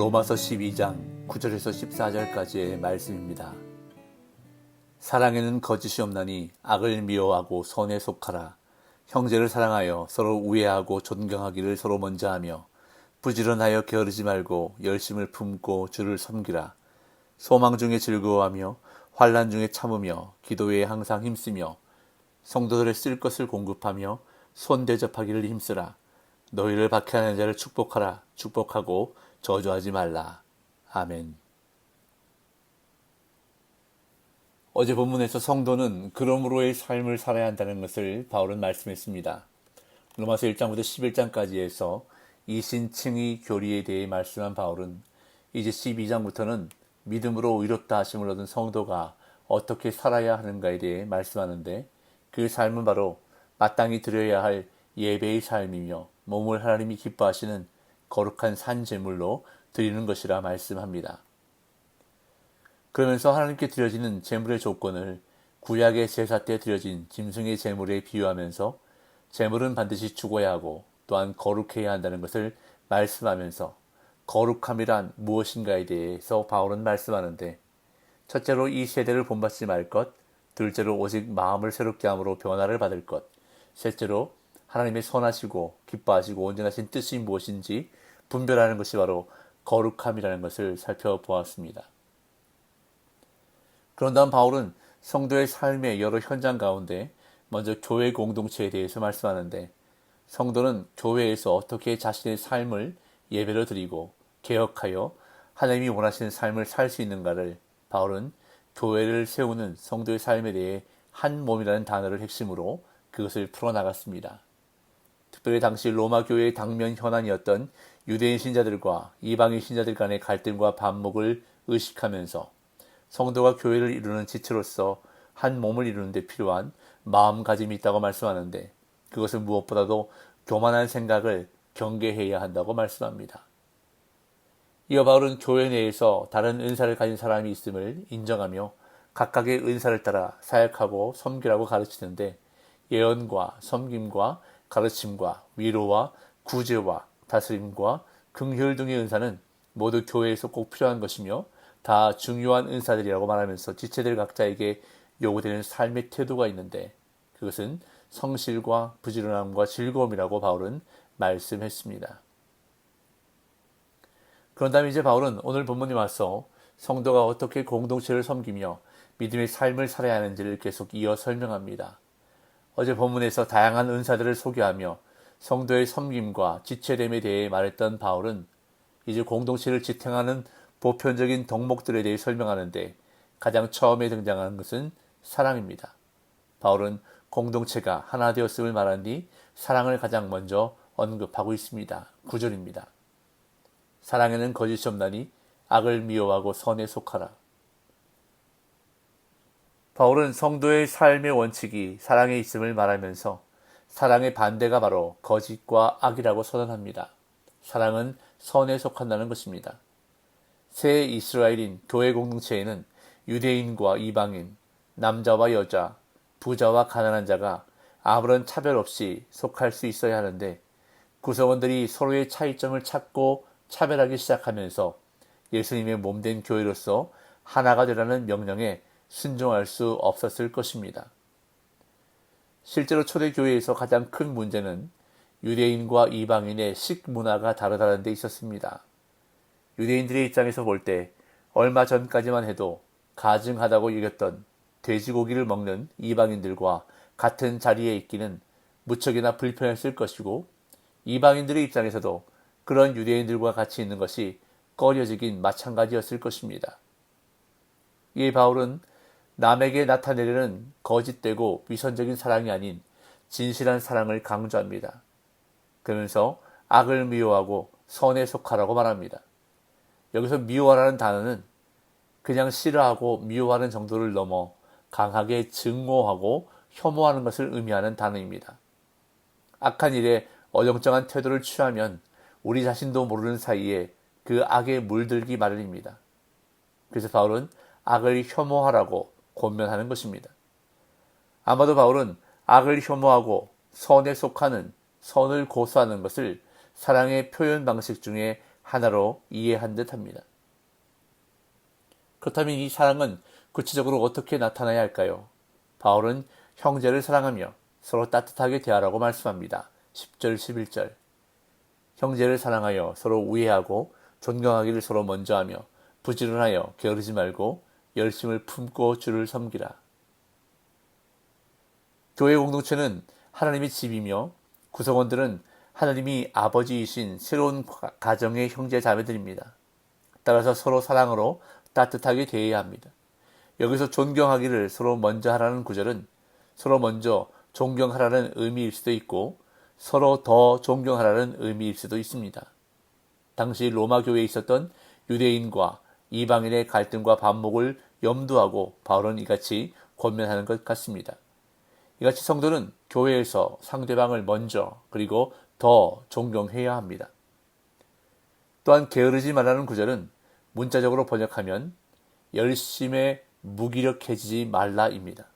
로마서 12장 9절에서 14절까지의 말씀입니다. 사랑에는 거짓이 없나니 악을 미워하고 선에 속하라. 형제를 사랑하여 서로 우애하고 존경하기를 서로 먼저 하며 부지런하여 게으르지 말고 열심을 품고 주를 섬기라. 소망 중에 즐거워하며 환난 중에 참으며 기도에 항상 힘쓰며 성도들의 쓸 것을 공급하며 손 대접하기를 힘쓰라. 너희를 박해하는 자를 축복하라. 축복하고 저주하지 말라. 아멘. 어제 본문에서 성도는 그러므로의 삶을 살아야 한다는 것을 바울은 말씀했습니다. 로마서 1장부터 11장까지에서 이신칭의 교리에 대해 말씀한 바울은 이제 12장부터는 믿음으로 의롭다 하심을 얻은 성도가 어떻게 살아야 하는가에 대해 말씀하는데, 그 삶은 바로 마땅히 드려야 할 예배의 삶이며 몸을 하나님이 기뻐하시는 거룩한 산제물로 드리는 것이라 말씀합니다. 그러면서 하나님께 드려지는 제물의 조건을 구약의 제사 때 드려진 짐승의 제물에 비유하면서 제물은 반드시 죽어야 하고 또한 거룩해야 한다는 것을 말씀하면서 거룩함이란 무엇인가에 대해서 바울은 말씀하는데, 첫째로 이 세대를 본받지 말 것, 둘째로 오직 마음을 새롭게 함으로 변화를 받을 것, 셋째로 하나님의 선하시고 기뻐하시고 온전하신 뜻이 무엇인지 분별하는 것이 바로 거룩함이라는 것을 살펴보았습니다. 그런 다음 바울은 성도의 삶의 여러 현장 가운데 먼저 교회 공동체에 대해서 말씀하는데, 성도는 교회에서 어떻게 자신의 삶을 예배로 드리고 개혁하여 하나님이 원하시는 삶을 살 수 있는가를 바울은 교회를 세우는 성도의 삶에 대해 한 몸이라는 단어를 핵심으로 그것을 풀어나갔습니다. 특별히 당시 로마 교회의 당면 현안이었던 유대인 신자들과 이방인 신자들 간의 갈등과 반목을 의식하면서 성도가 교회를 이루는 지체로서 한 몸을 이루는 데 필요한 마음가짐이 있다고 말씀하는데, 그것은 무엇보다도 교만한 생각을 경계해야 한다고 말씀합니다. 이어 바울은 교회 내에서 다른 은사를 가진 사람이 있음을 인정하며 각각의 은사를 따라 사역하고 섬기라고 가르치는데, 예언과 섬김과 가르침과 위로와 구제와 다스림과 긍휼 등의 은사는 모두 교회에서 꼭 필요한 것이며 다 중요한 은사들이라고 말하면서 지체들 각자에게 요구되는 삶의 태도가 있는데, 그것은 성실과 부지런함과 즐거움이라고 바울은 말씀했습니다. 그런 다음에 이제 바울은 오늘 본문에 와서 성도가 어떻게 공동체를 섬기며 믿음의 삶을 살아야 하는지를 계속 이어 설명합니다. 어제 본문에서 다양한 은사들을 소개하며 성도의 섬김과 지체됨에 대해 말했던 바울은 이제 공동체를 지탱하는 보편적인 덕목들에 대해 설명하는데, 가장 처음에 등장하는 것은 사랑입니다. 바울은 공동체가 하나 되었음을 말한 뒤 사랑을 가장 먼저 언급하고 있습니다. 9절입니다. 사랑에는 거짓이 없나니 악을 미워하고 선에 속하라. 바울은 성도의 삶의 원칙이 사랑에 있음을 말하면서 사랑의 반대가 바로 거짓과 악이라고 선언합니다. 사랑은 선에 속한다는 것입니다. 새 이스라엘인 교회 공동체에는 유대인과 이방인, 남자와 여자, 부자와 가난한 자가 아무런 차별 없이 속할 수 있어야 하는데, 구성원들이 서로의 차이점을 찾고 차별하기 시작하면서 예수님의 몸된 교회로서 하나가 되라는 명령에 순종할 수 없었을 것입니다. 실제로 초대교회에서 가장 큰 문제는 유대인과 이방인의 식문화가 다르다는 데 있었습니다. 유대인들의 입장에서 볼 때 얼마 전까지만 해도 가증하다고 여겼던 돼지고기를 먹는 이방인들과 같은 자리에 있기는 무척이나 불편했을 것이고, 이방인들의 입장에서도 그런 유대인들과 같이 있는 것이 꺼려지긴 마찬가지였을 것입니다. 이에 바울은 남에게 나타내려는 거짓되고 위선적인 사랑이 아닌 진실한 사랑을 강조합니다. 그러면서 악을 미워하고 선에 속하라고 말합니다. 여기서 미워하라는 단어는 그냥 싫어하고 미워하는 정도를 넘어 강하게 증오하고 혐오하는 것을 의미하는 단어입니다. 악한 일에 어정쩡한 태도를 취하면 우리 자신도 모르는 사이에 그 악에 물들기 마련입니다. 그래서 바울은 악을 혐오하라고 권면하는 것입니다. 아마도 바울은 악을 혐오하고 선에 속하는, 선을 고수하는 것을 사랑의 표현 방식 중에 하나로 이해한 듯합니다. 그렇다면 이 사랑은 구체적으로 어떻게 나타나야 할까요? 바울은 형제를 사랑하며 서로 따뜻하게 대하라고 말씀합니다. 10절, 11절. 형제를 사랑하여 서로 우애하고 존경하기를 서로 먼저 하며 부지런하여 게으르지 말고 열심을 품고 주를 섬기라. 교회 공동체는 하나님의 집이며 구성원들은 하나님이 아버지이신 새로운 가정의 형제 자매들입니다. 따라서 서로 사랑으로 따뜻하게 대해야 합니다. 여기서 존경하기를 서로 먼저 하라는 구절은 서로 먼저 존경하라는 의미일 수도 있고 서로 더 존경하라는 의미일 수도 있습니다. 당시 로마 교회에 있었던 유대인과 이방인의 갈등과 반목을 염두하고 바울은 이같이 권면하는 것 같습니다. 이같이 성도는 교회에서 상대방을 먼저 그리고 더 존경해야 합니다. 또한 게으르지 말라는 구절은 문자적으로 번역하면 열심에 무기력해지지 말라입니다.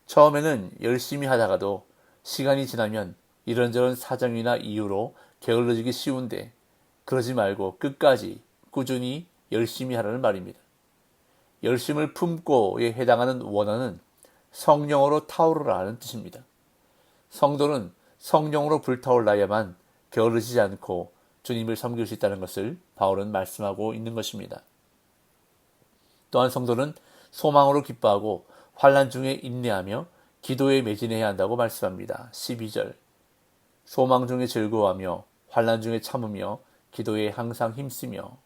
처음에는 열심히 하다가도 시간이 지나면 이런저런 사정이나 이유로 게을러지기 쉬운데 그러지 말고 끝까지 꾸준히 열심히 하라는 말입니다. 열심을 품고에 해당하는 원어는 성령으로 타오르라는 뜻입니다. 성도는 성령으로 불타올라야만 게으르지 않고 주님을 섬길 수 있다는 것을 바울은 말씀하고 있는 것입니다. 또한 성도는 소망으로 기뻐하고 환난 중에 인내하며 기도에 매진해야 한다고 말씀합니다. 12절. 소망 중에 즐거워하며 환난 중에 참으며 기도에 항상 힘쓰며.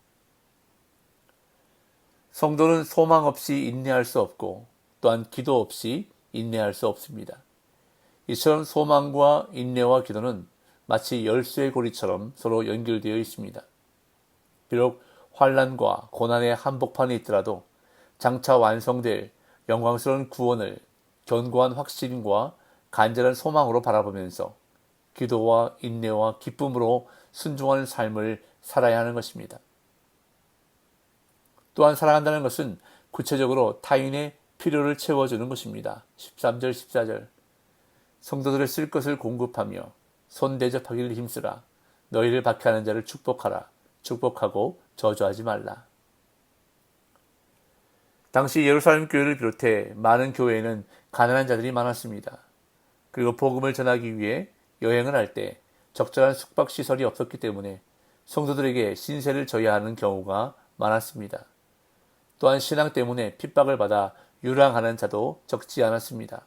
성도는 소망 없이 인내할 수 없고 또한 기도 없이 인내할 수 없습니다. 이처럼 소망과 인내와 기도는 마치 열쇠 고리처럼 서로 연결되어 있습니다. 비록 환난과 고난의 한복판에 있더라도 장차 완성될 영광스러운 구원을 견고한 확신과 간절한 소망으로 바라보면서 기도와 인내와 기쁨으로 순종하는 삶을 살아야 하는 것입니다. 또한 사랑한다는 것은 구체적으로 타인의 필요를 채워주는 것입니다. 13절, 14절. 성도들의 쓸 것을 공급하며 손 대접하기를 힘쓰라. 너희를 박해하는 자를 축복하라. 축복하고 저주하지 말라. 당시 예루살렘 교회를 비롯해 많은 교회에는 가난한 자들이 많았습니다. 그리고 복음을 전하기 위해 여행을 할 때 적절한 숙박시설이 없었기 때문에 성도들에게 신세를 져야 하는 경우가 많았습니다. 또한 신앙 때문에 핍박을 받아 유랑하는 자도 적지 않았습니다.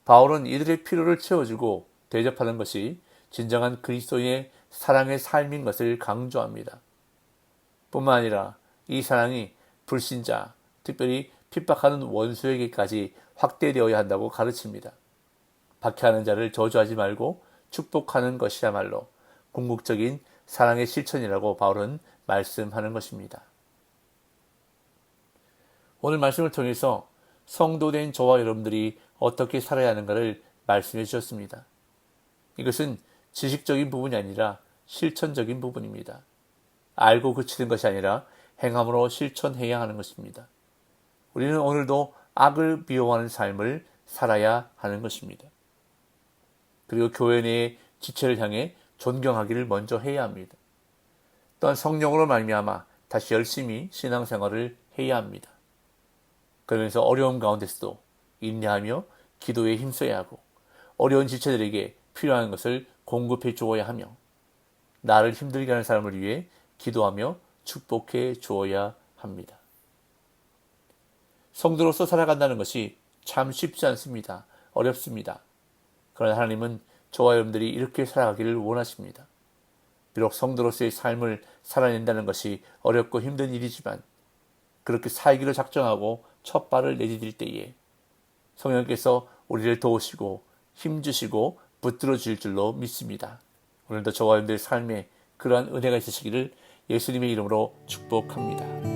바울은 이들의 필요를 채워주고 대접하는 것이 진정한 그리스도인의 사랑의 삶인 것을 강조합니다. 뿐만 아니라 이 사랑이 불신자, 특별히 핍박하는 원수에게까지 확대되어야 한다고 가르칩니다. 박해하는 자를 저주하지 말고 축복하는 것이야말로 궁극적인 사랑의 실천이라고 바울은 말씀하는 것입니다. 오늘 말씀을 통해서 성도된 저와 여러분들이 어떻게 살아야 하는가를 말씀해 주셨습니다. 이것은 지식적인 부분이 아니라 실천적인 부분입니다. 알고 그치는 것이 아니라 행함으로 실천해야 하는 것입니다. 우리는 오늘도 악을 미워하는 삶을 살아야 하는 것입니다. 그리고 교회 내의 지체를 향해 존경하기를 먼저 해야 합니다. 또한 성령으로 말미암아 다시 열심히 신앙생활을 해야 합니다. 그러면서 어려움 가운데서도 인내하며 기도에 힘써야 하고 어려운 지체들에게 필요한 것을 공급해 주어야 하며 나를 힘들게 하는 사람을 위해 기도하며 축복해 주어야 합니다. 성도로서 살아간다는 것이 참 쉽지 않습니다. 어렵습니다. 그러나 하나님은 저와 여러분들이 이렇게 살아가기를 원하십니다. 비록 성도로서의 삶을 살아낸다는 것이 어렵고 힘든 일이지만 그렇게 살기로 작정하고 첫 발을 내디딜 때에 성령께서 우리를 도우시고 힘주시고 붙들어 주실 줄로 믿습니다. 오늘도 저와 여러분들의 삶에 그러한 은혜가 있으시기를 예수님의 이름으로 축복합니다.